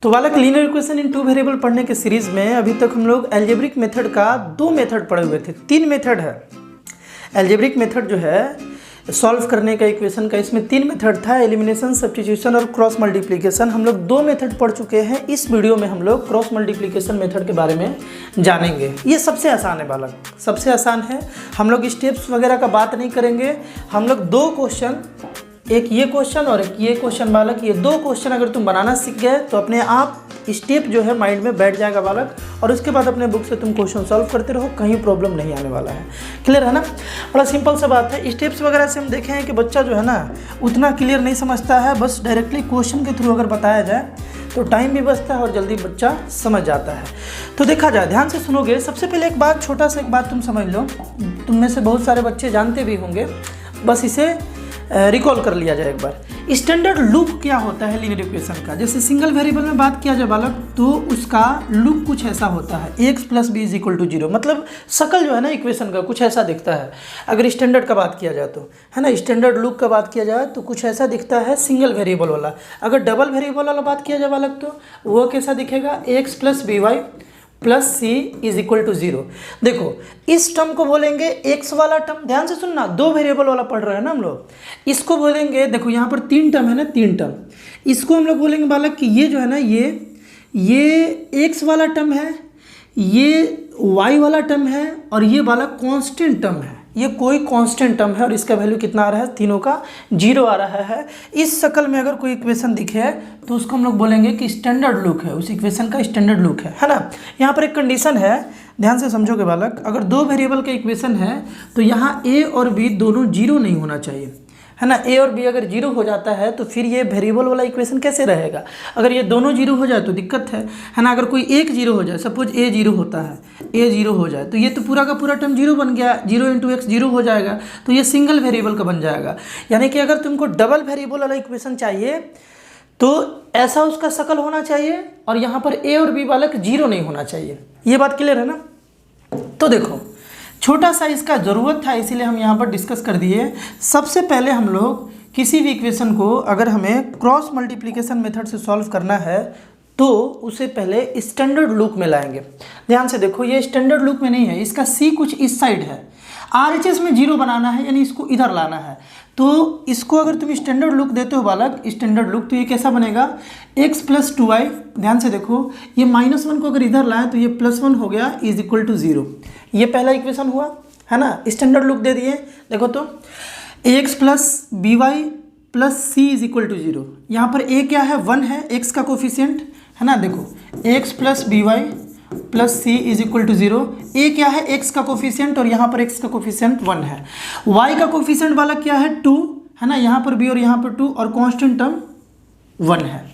तो बालक linear equation in two variable पढ़ने के सीरीज में अभी तक हम लोग अलजेब्रिक मेथड का 2 मेथड पढ़े हुए थे। 3 मेथड है अलजेब्रिक मेथड जो है सॉल्व करने का इक्वेशन का, इसमें 3 मेथड था, एलिमिनेशन, सब्स्टिट्यूशन और क्रॉस मल्टीप्लिकेशन। हम लोग 2 मेथड पढ़ चुके हैं। इस वीडियो में हम लोग क्रॉस मल्टीप्लिकेशन मेथड के बारे में जानेंगे। ये सबसे आसान है बालक, सबसे आसान है। हम लोग स्टेप्स वगैरह का बात नहीं करेंगे। हम लोग 2 क्वेश्चन, एक ये क्वेश्चन और एक ये क्वेश्चन बालक, ये 2 क्वेश्चन अगर तुम बनाना सीख गए तो अपने आप स्टेप जो है माइंड में बैठ जाएगा बालक, और उसके बाद अपने बुक से तुम क्वेश्चन सॉल्व करते रहो, कहीं प्रॉब्लम नहीं आने वाला है। क्लियर है ना? बड़ा सिंपल सा बात है। स्टेप्स वगैरह से हम देखे हैं कि बच्चा जो है ना उतना क्लियर नहीं समझता है, बस डायरेक्टली क्वेश्चन के थ्रू अगर बताया जाए तो टाइम भी बचता है और जल्दी बच्चा समझ जाता है। तो देखा जाए, ध्यान से सुनोगे। सबसे पहले एक बात, छोटा सा एक बात तुम समझ लो, तुम में से बहुत सारे बच्चे जानते भी होंगे, बस इसे रिकॉल कर लिया जाए एक बार। स्टैंडर्ड लूप क्या होता है लीनियर इक्वेशन का? जैसे सिंगल वेरिएबल में बात किया जाए बालक तो उसका लूप कुछ ऐसा होता है, x + b = 0, मतलब शकल जो है ना इक्वेशन का कुछ ऐसा दिखता है। अगर स्टैंडर्ड का बात किया जाए तो, है ना, स्टैंडर्ड लूप का बात किया जाए तो कुछ ऐसा दिखता है सिंगल वेरिएबल वाला। अगर डबल वेरिएबल वाला बात किया जाए बालक तो वो कैसा दिखेगा, x + by + c = 0। देखो इस टर्म को बोलेंगे x वाला टर्म, ध्यान से सुनना, 2 वेरिएबल वाला पढ़ रहे हैं ना हम लोग। इसको बोलेंगे, देखो यहाँ पर 3 टर्म है ना, 3 टर्म, इसको हम लोग बोलेंगे बालक कि ये जो है ना ये x वाला टर्म है, ये y वाला टर्म है, और ये बालक कांस्टेंट टर्म है। ये कोई कांस्टेंट टर्म है और इसका वैल्यू कितना आ रहा है, तीनों का 0 आ रहा है। इस शक्ल में अगर कोई इक्वेशन दिखे तो उसको हम लोग बोलेंगे कि स्टैंडर्ड लूप है, उस इक्वेशन का स्टैंडर्ड लूप है ना। यहाँ पर एक कंडीशन है, ध्यान से समझोगे बालक। अगर 2 वेरिएबल का इक्वेशन है तो यहाँ a और b दोनों 0 नहीं होना चाहिए, है ना। a और b अगर 0 हो जाता है तो फिर ये वेरिएबल वाला इक्वेशन कैसे रहेगा? अगर ये दोनों 0 हो जाए तो दिक्कत है ना। अगर कोई एक 0 हो जाए, सपोज a 0 होता है, a 0 हो जाए तो ये तो पूरा का पूरा टर्म 0 बन गया, 0 × x 0 हो जाएगा, तो ये सिंगल वेरिएबल का बन जाएगा। यानी कि अगर तुमको डबल वेरिएबल वाला इक्वेशन चाहिए तो ऐसा उसका शकल होना चाहिए और यहाँ पर a और b बालक 0 नहीं होना चाहिए। ये बात क्लियर है ना? तो देखो छोटा सा इसका ज़रूरत था, इसीलिए हम यहाँ पर डिस्कस कर दिए। सबसे पहले हम लोग किसी भी इक्वेशन को अगर हमें क्रॉस मल्टीप्लिकेशन मेथड से सॉल्व करना है तो उसे पहले स्टैंडर्ड लूप में लाएंगे। ध्यान से देखो, ये स्टैंडर्ड लूप में नहीं है, इसका c कुछ इस साइड है, RHS में 0 बनाना है, यानी इसको इधर लाना है। तो इसको अगर तुम स्टैंडर्ड लूप देते हो बालक, स्टैंडर्ड लूप, तो ये कैसा बनेगा, x + 2y, ध्यान से देखो, ये -1 को अगर इधर लाए तो ये +1 हो गया = 0। ये पहला इक्वेशन हुआ, है ना। स्टैंडर्ड लूप दे दिए। देखो तो x + by + c = 0। यहाँ पर a क्या है, 1 है, x का कोफिशिएंट, है ना। देखो x + by + c = 0। a क्या है, x का कोफिशिएंट, और यहाँ पर x का कोफिशिएंट 1 है। y का कोफिशिएंट वाला क्या है, 2, है ना। यहाँ पर b और यहाँ पर 2, और कांस्टेंट टर्म 1 है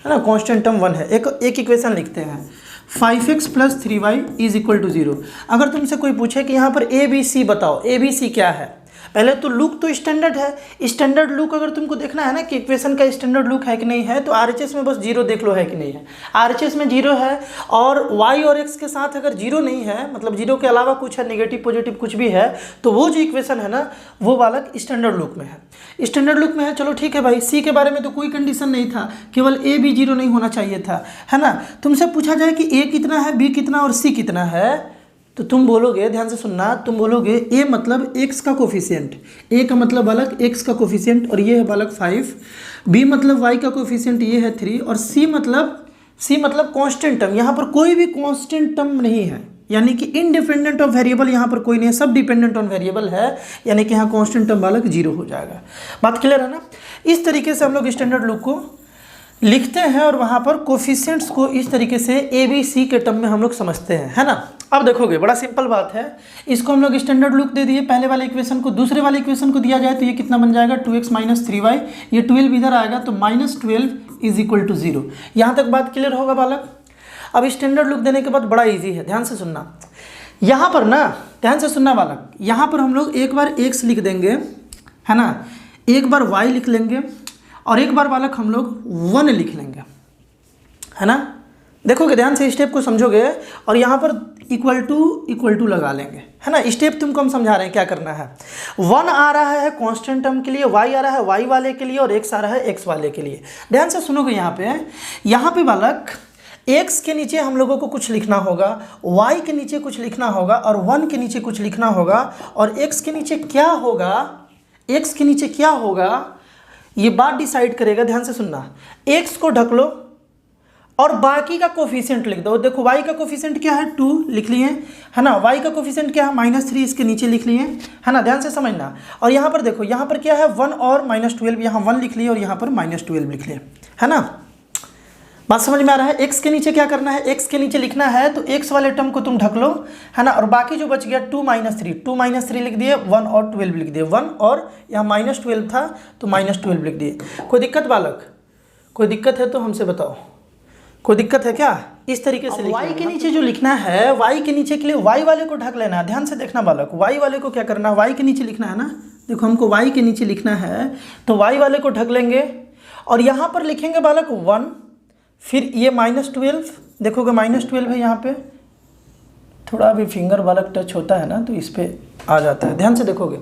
ना, कांस्टेंट टर्म 1 है। एक इक्वेशन लिखते हैं, 5x + 3y = 0। अगर तुमसे कोई पूछे कि यहाँ पर a b c बताओ, a b c क्या है, पहले तो लूप तो स्टैंडर्ड है। स्टैंडर्ड लूप अगर तुमको देखना है ना कि इक्वेशन का स्टैंडर्ड लूप है कि नहीं है, तो RHS में बस 0 देख लो है कि नहीं है। RHS में 0 है, और y और x के साथ अगर 0 नहीं है, मतलब 0 के अलावा कुछ है, नेगेटिव पॉजिटिव कुछ भी है, तो वो जो इक्वेशन है ना वो बालक स्टैंडर्ड लूप में है। स्टैंडर्ड लूप में है, चलो ठीक है भाई। c के बारे में तो कोई कंडीशन नहीं था, केवल a b 0 नहीं होना चाहिए था, है ना। तुमसे पूछा जाए कि a कितना है, b कितना और c कितना है, तो तुम बोलोगे, ध्यान से सुनना, तुम बोलोगे a मतलब x का कोफिशिएंट, a का मतलब बालक x का कोफिशिएंट, और ये है बालक 5, b मतलब y का कोफिशिएंट, ये है 3, और c मतलब कांस्टेंट टर्म। यहाँ पर कोई भी कांस्टेंट टर्म नहीं है, यानी कि इंडिपेंडेंट ऑफ वेरिएबल यहाँ पर कोई नहीं है, सब डिपेंडेंट ऑन वेरिएबल है, यानी कि यहाँ कांस्टेंट टर्म बालक 0 हो जाएगा। बात क्लियर है ना? इस तरीके से हम लोग स्टैंडर्ड लूप को लिखते हैं और वहाँ पर कोफिशिएंट्स को इस तरीके से a b c के टर्म में हम लोग समझते हैं, है ना। अब देखोगे बड़ा सिंपल बात है, इसको हम लोग स्टैंडर्ड लूप दे दिए पहले वाले इक्वेशन को। दूसरे वाले इक्वेशन को दिया जाए तो ये कितना बन जाएगा, 2x - 3y, ये 12 इधर आएगा तो -12 = 0। यहाँ तक बात क्लियर होगा बालक? अब स्टैंडर्ड लूप देने के बाद बड़ा ईजी है, ध्यान से सुनना। यहाँ पर ना, ध्यान से सुनना बालक, यहाँ पर हम लोग एक बार x लिख देंगे, है ना, एक बार y लिख लेंगे, और एक बार बालक हम लोग 1 लिख लेंगे, है ना। देखोगे ध्यान से स्टेप को समझोगे और यहाँ पर इक्वल टू लगा लेंगे, है ना। स्टेप तुमको हम समझा रहे हैं क्या करना है। 1 आ रहा है कांस्टेंट टर्म के लिए, y आ रहा है y वाले के लिए और x आ रहा है x वाले के लिए। ध्यान से सुनोगे यहाँ पे बालक x के नीचे हम लोगों को कुछ लिखना होगा, y के नीचे कुछ लिखना होगा और 1 के नीचे कुछ लिखना होगा, और x के नीचे क्या होगा, x के नीचे क्या होगा ये बात डिसाइड करेगा। ध्यान से सुनना, x को ढक लो और बाकी का कोफिशिएंट लिख दो। देखो y का कोफिशिएंट क्या है 2 लिख लिए, है ना। y का कोफिशिएंट क्या है -3 इसके नीचे लिख लिए, है ना। ध्यान से समझना। और यहाँ पर देखो यहाँ पर क्या है 1 और -12, यहाँ 1 लिख लिए और यहाँ पर -12 लिख लिए, है ना। बात समझ में आ रहा है। x के नीचे क्या करना है, x के नीचे लिखना है तो x वाले टर्म को तुम ढक लो, है ना। और बाकी जो बच गया 2 -3 लिख दिए, 1 और 12 लिख दिए, 1 और यहाँ -12 था तो -12 लिख दिए। कोई दिक्कत बालक, कोई दिक्कत है तो हमसे बताओ, कोई दिक्कत है क्या। इस तरीके से y के नीचे जो लिखना है, y के नीचे के लिए y वाले को ढक लेना है। ध्यान से देखना बालक, y वाले को क्या करना है, y के नीचे लिखना है ना। देखो हमको y के नीचे लिखना है तो y वाले को ढक लेंगे और यहाँ पर लिखेंगे बालक 1, फिर ये -12, देखोगे -12 है यहाँ पे, थोड़ा भी फिंगर बालक टच होता है ना तो इस पर आ जाता है। ध्यान से देखोगे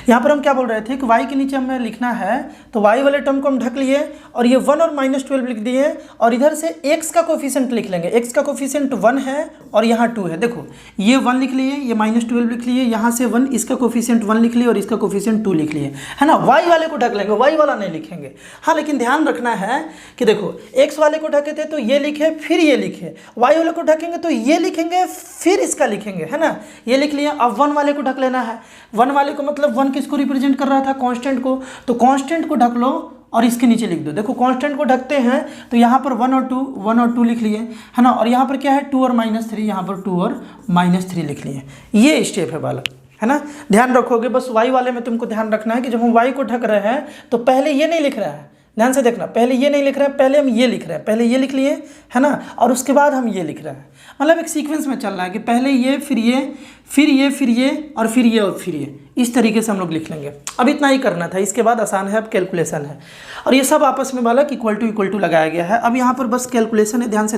यहाँ पर हम क्या बोल रहे थे कि y के नीचे हमें लिखना है तो y वाले टर्म को हम ढक लिए और ये 1 और -12 लिख दिए और इधर से x का कोफिशिएंट लिख लेंगे। x का कोफिशिएंट 1 है और यहाँ 2 है। देखो ये 1 लिख लिए, ये -12 लिख लिए, यहाँ से 1, इसका कोफिशिएंट 1 लिख लिए और इसका कोफिशिएंट 2 लिख लिए, है ना। y वाले को ढक लेंगे, y वाला नहीं लिखेंगे। हाँ लेकिन ध्यान रखना है कि देखो x वाले को ढके थे तो ये लिखे फिर ये लिखे, y वाले को ढकेंगे तो ये लिखेंगे फिर इसका लिखेंगे, है ना। ये लिख लिया। अब 1 वाले को ढक लेना है। 1 वाले को मतलब 1 किसको रिप्रेजेंट कर रहा था, कांस्टेंट को, तो कांस्टेंट को ढक लो और इसके नीचे लिख दो। देखो कांस्टेंट को ढकते हैं तो यहाँ पर 1 और 2 लिख लिए, है ना। और यहाँ पर क्या है 2 और -3, यहाँ पर 2 और -3 लिख लिए। ये स्टेप है बालक, है ना। ध्यान रखोगे बस y वाले में तुमको ध्यान रखना है कि जब हम y को ढक रहे हैं तो पहले ये नहीं लिख रहा है। ध्यान से देखना, पहले ये नहीं लिख रहा है, पहले हम ये लिख रहे हैं, पहले ये लिख लिए, है ना, और उसके बाद हम ये लिख रहे हैं। मतलब एक सीक्वेंस में चल रहा है कि पहले ये फिर ये फिर ये फिर ये और फिर ये और फिर ये, इस तरीके से हम लोग लिख लेंगे। अब इतना ही करना था, इसके बाद आसान है, अब कैलकुलेशन है। और ये सब आपस में बालक इक्वल टू लगाया गया है। अब यहाँ पर बस कैलकुलेशन है। ध्यान से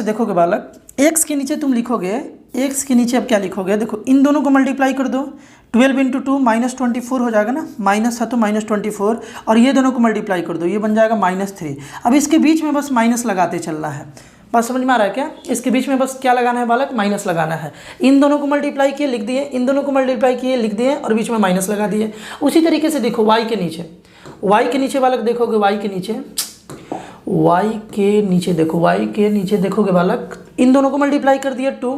देखोगे बालक, x के नीचे तुम लिखोगे, x के नीचे अब क्या लिखोगे, देखो इन दोनों को मल्टीप्लाई कर दो, 12 × 2 -24 हो जाएगा ना, माइनस है तो -24, और ये दोनों को मल्टीप्लाई कर दो, ये बन जाएगा -3। अब इसके बीच में बस माइनस लगाते चलना है। बात समझ में आ रहा है क्या। इसके बीच में बस क्या लगाना है बालक, माइनस लगाना है। इन दोनों को मल्टीप्लाई किए लिख दिए, इन दोनों को मल्टीप्लाई किए लिख दिए और बीच में माइनस लगा दिए। उसी तरीके से देखो y के नीचे बालक देखोगे, y के नीचे देखोगे बालक, इन दोनों को मल्टीप्लाई कर दिया 2,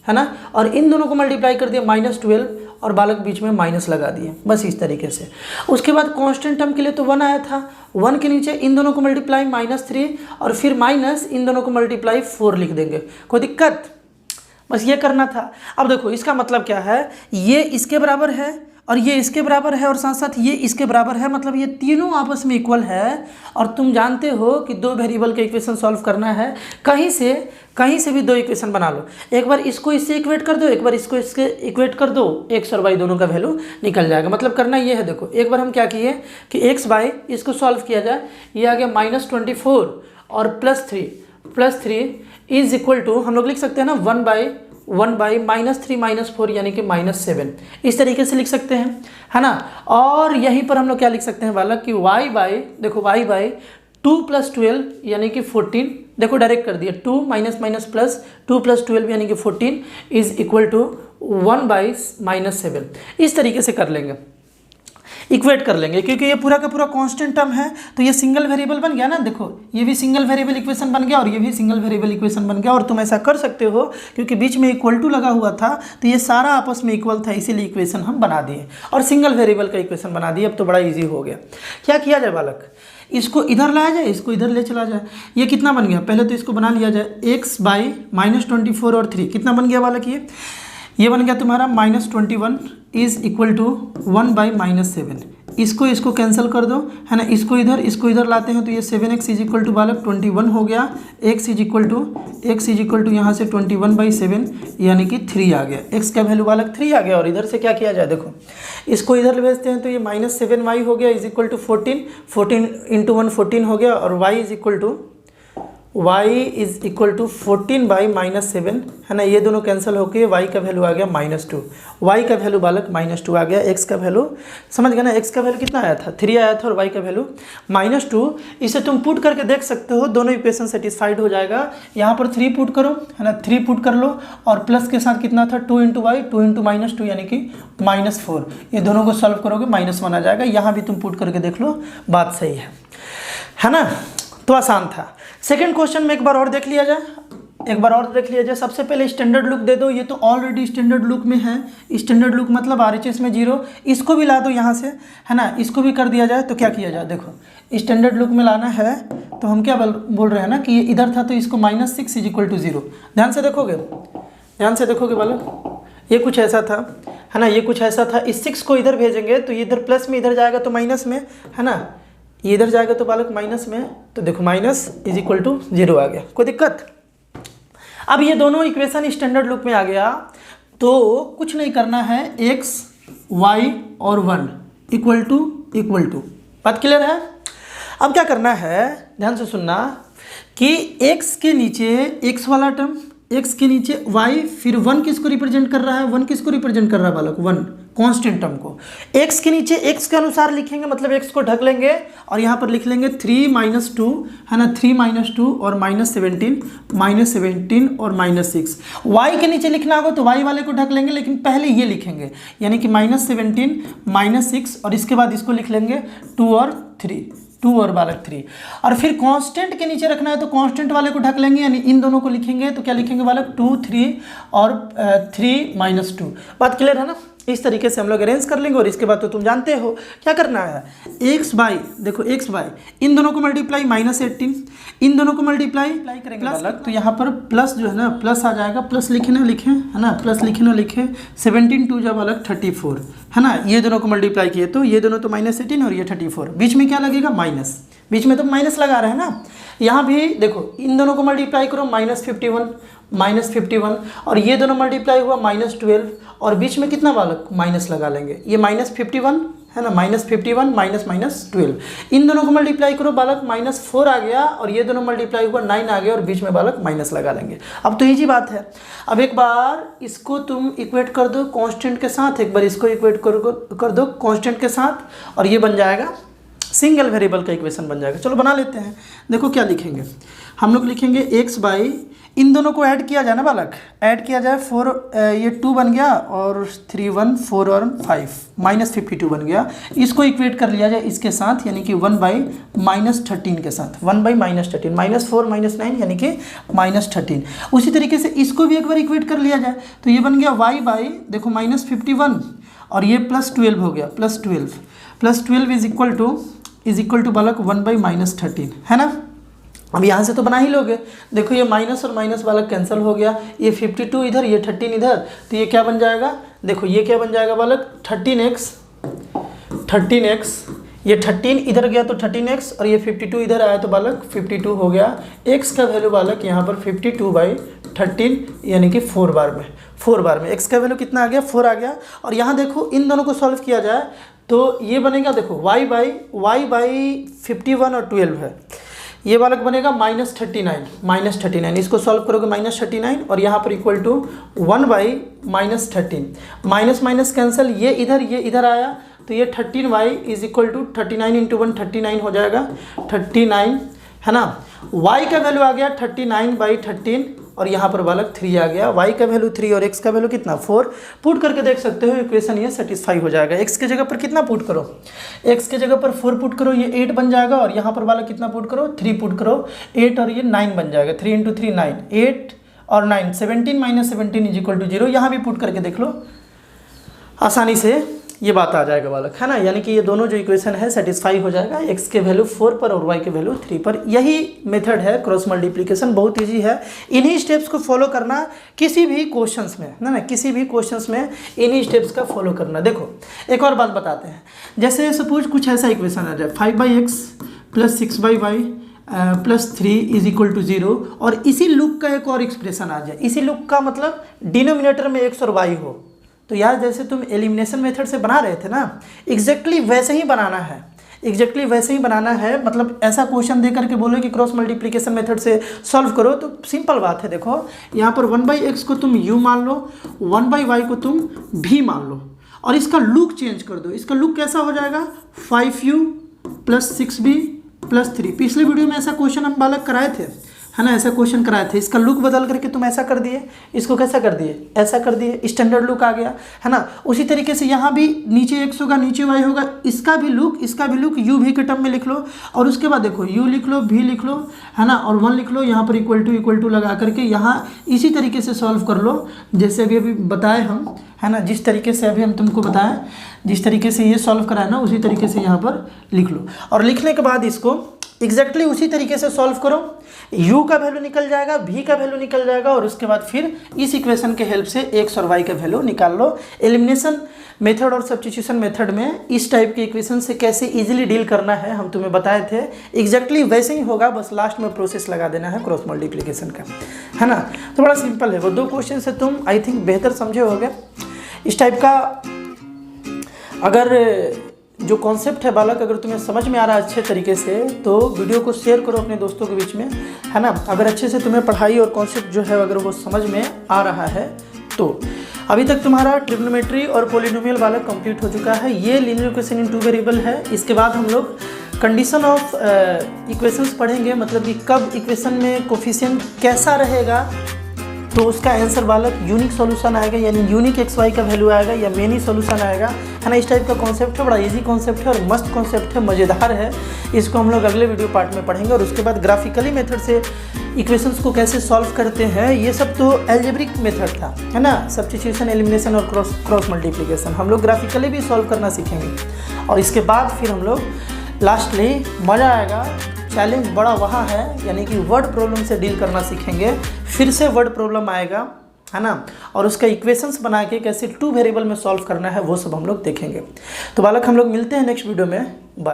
है ना, और इन दोनों को मल्टीप्लाई कर दिया -12 और बालक बीच में माइनस लगा दिए, बस इस तरीके से। उसके बाद कांस्टेंट टर्म के लिए तो 1 आया था, 1 के नीचे इन दोनों को मल्टीप्लाई -3 और फिर माइनस इन दोनों को मल्टीप्लाई 4 लिख देंगे। कोई दिक्कत, बस ये करना था। अब देखो इसका मतलब क्या है, ये इसके बराबर है और ये इसके बराबर है और साथ साथ ये इसके बराबर है, मतलब ये तीनों आपस में इक्वल है। और तुम जानते हो कि 2 वेरिएबल का इक्वेशन सॉल्व करना है, कहीं से भी 2 इक्वेशन बना लो। एक बार इसको इससे इक्वेट कर दो, एक बार इसको इसके इक्वेट कर दो, x और y दोनों का वैल्यू निकल जाएगा। मतलब करना ये है, देखो एक बार हम क्या किए कि x y इसको सॉल्व किया जाए, ये आ गया -24 और +3 इज इक्वल टू, हम लोग लिख सकते हैं ना 1 बाई -3 -4 यानी कि -7, इस तरीके से लिख सकते हैं, है ना। और यहीं पर हम लोग क्या लिख सकते हैं बालक कि y बाई 2 + 12 यानी कि 14, देखो डायरेक्ट कर दिया, 2 - प्लस 2 + 12 यानी कि 14 इज इक्वल टू 1 बाई -7। इस तरीके से कर लेंगे, इक्वेट कर लेंगे, क्योंकि ये पूरा का पूरा कांस्टेंट टर्म है तो ये सिंगल वेरिएबल बन गया ना। देखो ये भी सिंगल वेरिएबल इक्वेशन बन गया और ये भी सिंगल वेरिएबल इक्वेशन बन गया। और तुम ऐसा कर सकते हो क्योंकि बीच में इक्वल टू लगा हुआ था तो ये सारा आपस में इक्वल था, इसीलिए इक्वेशन हम बना दिए और सिंगल वेरिएबल का इक्वेशन बना दिए। अब तो बड़ा ईजी हो गया। क्या किया जाए बालक, इसको इधर लाया जाए, इसको इधर ले चला जाए। ये कितना बन गया, पहले तो इसको बना लिया जाए, x बाई -24 और 3 कितना बन गया बालक, ये बन गया तुम्हारा -21 इज इक्वल टू 1 बाई -7। इसको कैंसिल कर दो, है ना, इसको इधर लाते हैं तो ये 7x इज इक्वल टू बालक 21 हो गया। x इज इक्वल टू यहाँ से 21/7 यानी कि 3 आ गया। x का वैल्यू बालक 3 आ गया। और इधर से क्या किया जाए, देखो इसको इधर भेजते हैं तो ये -7y हो गया इज इक्वल टू 14 × 1 14 हो गया और y is equal to y is equal to 14/-7, है ना, ये दोनों कैंसिल होके y का वैल्यू आ गया -2। y का वैल्यू बालक -2 आ गया। x का वैल्यू समझ गए ना, x का वैल्यू कितना आया था, 3 आया था, और y का वैल्यू -2। इसे तुम पुट करके देख सकते हो, दोनों इक्वेशन सेटिस्फाइड हो जाएगा। यहाँ पर 3 पुट करो, है ना, 3 पुट कर लो, और प्लस के साथ कितना था 2 × y, 2 × -2 यानी कि -4। ये दोनों को सॉल्व करोगे -1 आ जाएगा। यहाँ भी तुम पुट करके देख लो, बात सही है ना। तो आसान था। सेकंड क्वेश्चन में एक बार और देख लिया जाए, सबसे पहले स्टैंडर्ड लुक दे दो। ये तो ऑलरेडी स्टैंडर्ड लुक में है। स्टैंडर्ड लुक मतलब RHS में 0, इसको भी ला दो यहाँ से, है ना, इसको भी कर दिया जाए। तो क्या किया जाए, देखो स्टैंडर्ड लुक में लाना है तो हम क्या बोल रहे हैं ना कि ये इधर था तो इसको -6 = 0। ध्यान से देखोगे बालक, ये कुछ ऐसा था, है ना, ये कुछ ऐसा था। इस 6 को इधर भेजेंगे तो ये इधर प्लस में, इधर जाएगा तो माइनस में, है ना, ये इधर जाएगा तो बालक माइनस में। तो देखो -0 आ गया, कोई दिक्कत। अब ये दोनों इक्वेशन स्टैंडर्ड लुक में आ गया तो कुछ नहीं करना है, x, y और 1 = बात क्लियर है। अब क्या करना है, ध्यान से सुनना कि x के नीचे x वाला टर्म, x के नीचे y, फिर 1 किसको रिप्रेजेंट कर रहा है, 1 किसको रिप्रेजेंट कर रहा है बालक, 1 कांस्टेंट टर्म को। x के नीचे x के अनुसार लिखेंगे, मतलब x को ढक लेंगे और यहाँ पर लिख लेंगे 3 - 2, है ना, 3 - 2 और -17 और -6। y के नीचे लिखना होगा तो y वाले को ढक लेंगे, लेकिन पहले ये लिखेंगे, यानी कि -17 -6, और इसके बाद इसको लिख लेंगे 2 और बालक 3। और फिर कांस्टेंट के नीचे रखना है तो कांस्टेंट वाले को ढक लेंगे, यानी इन दोनों को लिखेंगे तो क्या लिखेंगे बालक, 2 3 और 3 - 2। बात क्लियर है ना। इस तरीके से हम लोग अरेंज कर लेंगे। और इसके बाद तो तुम जानते हो क्या करना है, x बाई, देखो x बाई इन दोनों को मल्टीप्लाई -18, इन दोनों को मल्टीप्लाई करेंगे बालक, तो यहाँ पर प्लस जो है ना, प्लस आ जाएगा, प्लस लिखे, है ना, प्लस लिखे 17 2 जब बालक 34, है ना, ये दोनों को मल्टीप्लाई किए तो ये दोनों तो -18 और ये 34, बीच में क्या लगेगा, माइनस, बीच में तो माइनस लगा रहे हैं ना। यहाँ भी देखो इन दोनों को मल्टीप्लाई करो, -51 और ये दोनों मल्टीप्लाई हुआ -12, और बीच में कितना बालक, माइनस लगा लेंगे, ये -51 है ना, -51 -12, इन दोनों को मल्टीप्लाई करो बालक, -4 आ गया, और ये दोनों मल्टीप्लाई हुआ 9 आ गया, और बीच में बालक माइनस लगा लेंगे। अब तो इजी बात है। अब एक बार इसको तुम इक्वेट कर दो कांस्टेंट के साथ, एक बार इसको इक्वेट कर दो कांस्टेंट के साथ, और ये बन जाएगा सिंगल वेरिएबल का इक्वेशन बन जाएगा। चलो बना लेते हैं। देखो क्या लिखेंगे, हम लोग लिखेंगे x बाई, इन दोनों को ऐड किया जाए ना बालक, ऐड किया जाए 4, ये 2 बन गया, और 3 1 4 और 5 -52 बन गया। इसको इक्वेट कर लिया जाए इसके साथ, यानी कि 1/-13 के साथ, 1/-13, -4 -9 यानी कि -13। उसी तरीके से इसको भी एक बार इक्वेट कर लिया जाए तो ये बन गया y बाई, देखो -51 और ये +12 हो गया, +12 इज इक्वल टू बालक 1/-13, है ना। अब यहाँ से तो बना ही लोगे। देखो ये माइनस और माइनस बालक कैंसिल हो गया, ये 52 इधर, ये 13 इधर, तो ये क्या बन जाएगा, देखो ये क्या बन जाएगा बालक, 13x, ये 13 इधर गया तो 13x, और ये 52 इधर आया तो बालक 52 हो गया। x का वैल्यू बालक यहाँ पर 52/13 यानी कि 4 बार में x का वैल्यू कितना आ गया, 4 आ गया। और यहाँ देखो इन दोनों को सॉल्व किया जाए तो ये बनेगा, देखो y बाई 51 और 12 है, ये बालक बनेगा -39, इसको सॉल्व करोगे -39, और यहाँ पर इक्वल टू 1/-13, माइनस कैंसिल, ये इधर आया तो ये 13y इज इक्वल टू 39 × 1 39 हो जाएगा, 39, है ना। y का वैल्यू आ गया 39/13, और यहाँ पर बालक 3 आ गया। y का वैल्यू 3 और x का वैल्यू कितना, 4। पुट करके देख सकते हो इक्वेशन ये सेटिस्फाई हो जाएगा। x के जगह पर कितना पुट करो, x के जगह पर 4 पुट करो, ये 8 बन जाएगा, और यहाँ पर बालक कितना पुट करो, 3 पुट करो, 8 और ये 9 बन जाएगा, 3 × 3 9, 8 और 9 17 -17 इज इक्वल टू 0। यहाँ भी पुट करके देख लो, आसानी से ये बात आ जाएगा बालक, है ना। यानी कि ये दोनों जो इक्वेशन है सेटिस्फाई हो जाएगा, x के वैल्यू 4 पर और y के वैल्यू 3 पर। यही मेथड है क्रॉस मल्टीप्लिकेशन, बहुत इजी है। इन्हीं स्टेप्स को फॉलो करना किसी भी क्वेश्चंस में, ना किसी भी क्वेश्चंस में इन्हीं स्टेप्स का फॉलो करना। देखो एक और बात बताते हैं, जैसे सपोज कुछ ऐसा इक्वेशन आ जाए 5/x + 6/y +3 is equal to 0, और इसी लूप का एक और एक्सप्रेशन आ जाए। इसी लूप का मतलब डिनोमिनेटर में x और y हो, तो यार जैसे तुम एलिमिनेशन मेथड से बना रहे थे ना, एग्जैक्टली वैसे ही बनाना है। एग्जैक्टली वैसे ही बनाना है, मतलब ऐसा क्वेश्चन दे करके बोलो कि क्रॉस मल्टीप्लिकेशन मेथड से सॉल्व करो, तो सिंपल बात है। देखो यहाँ पर 1/x को तुम u मान लो, 1/y को तुम v मान लो, और इसका लुक चेंज कर दो। इसका लुक कैसा हो जाएगा, 5u + 6b + 3। पिछले वीडियो में ऐसा क्वेश्चन हम बालक कराए थे, है ना, ऐसा क्वेश्चन कराए थे। इसका लुक बदल करके तुम ऐसा कर दिए, इसको कैसा कर दिए, ऐसा कर दिए, स्टैंडर्ड लुक आ गया, है ना। उसी तरीके से यहाँ भी नीचे x होगा, नीचे y होगा, इसका भी लुक u v के टर्म में लिख लो, और उसके बाद देखो u लिख लो, v लिख लो, है ना, और 1 लिख लो, यहाँ पर इक्वल टू लगा करके यहाँ इसी तरीके से सॉल्व कर लो, जैसे अभी बताए हम, है ना, जिस तरीके से अभी हम तुमको बताएं, जिस तरीके से ये सॉल्व कराए ना, उसी तरीके से यहाँ पर लिख लो। और लिखने के बाद इसको एग्जैक्टली उसी तरीके से सॉल्व करो, u का वैल्यू निकल जाएगा, v का वैल्यू निकल जाएगा, और उसके बाद फिर इस इक्वेशन के हेल्प से x और y का वैल्यू निकाल लो। एलिमिनेशन मेथड और सब्स्टिट्यूशन मेथड में इस टाइप के इक्वेशन से कैसे इजीली डील करना है हम तुम्हें बताए थे, एग्जैक्टली वैसे ही होगा, बस लास्ट में प्रोसेस लगा देना है क्रॉस मल्टीप्लिकेशन का, है ना। तो बड़ा सिंपल है, वो 2 क्वेश्चन से तुम आई थिंक बेहतर समझे होगे। इस टाइप का अगर जो कॉन्सेप्ट है बालक, अगर तुम्हें समझ में आ रहा है अच्छे तरीके से, तो वीडियो को शेयर करो अपने दोस्तों के बीच में, है ना। अगर अच्छे से तुम्हें पढ़ाई और कॉन्सेप्ट जो है अगर वो समझ में आ रहा है, तो अभी तक तुम्हारा ट्रिग्नोमेट्री और पॉलिनोमियल बालक कंप्लीट हो चुका है। ये लीनियर इक्वेशन इन 2 वेरिएबल है। इसके बाद हम लोग कंडीशन ऑफ इक्वेशंस पढ़ेंगे, मतलब कि कब इक्वेशन में कोफिशिएंट कैसा रहेगा, तो उसका आंसर बालक यूनिक सॉल्यूशन आएगा, यानी यूनिक XY का वैल्यू आएगा, या मेनी सॉल्यूशन आएगा, है ना। इस टाइप का कॉन्सेप्ट है, बड़ा इजी कॉन्सेप्ट है और मस्त कॉन्सेप्ट है, मज़ेदार है। इसको हम लोग अगले वीडियो पार्ट में पढ़ेंगे। और उसके बाद ग्राफिकली मेथड से इक्वेशंस को कैसे सॉल्व करते हैं, ये सब तो एल्जेब्रिक मेथड था, है ना। सब्स्टिट्यूशन, एलिमिनेशन और क्रॉस मल्टीप्लिकेशन हम लोग ग्राफिकली भी सॉल्व करना सीखेंगे। और इसके बाद फिर हम लोग लास्टली मज़ा आएगा, चैलेंज बड़ा वहाँ है, यानी कि वर्ड प्रॉब्लम से डील करना सीखेंगे। फिर से वर्ड प्रॉब्लम आएगा, है ना, और उसका इक्वेशंस बना के कैसे 2 वेरिएबल में सॉल्व करना है, वो सब हम लोग देखेंगे। तो बालक हम लोग मिलते हैं नेक्स्ट वीडियो में। बाय।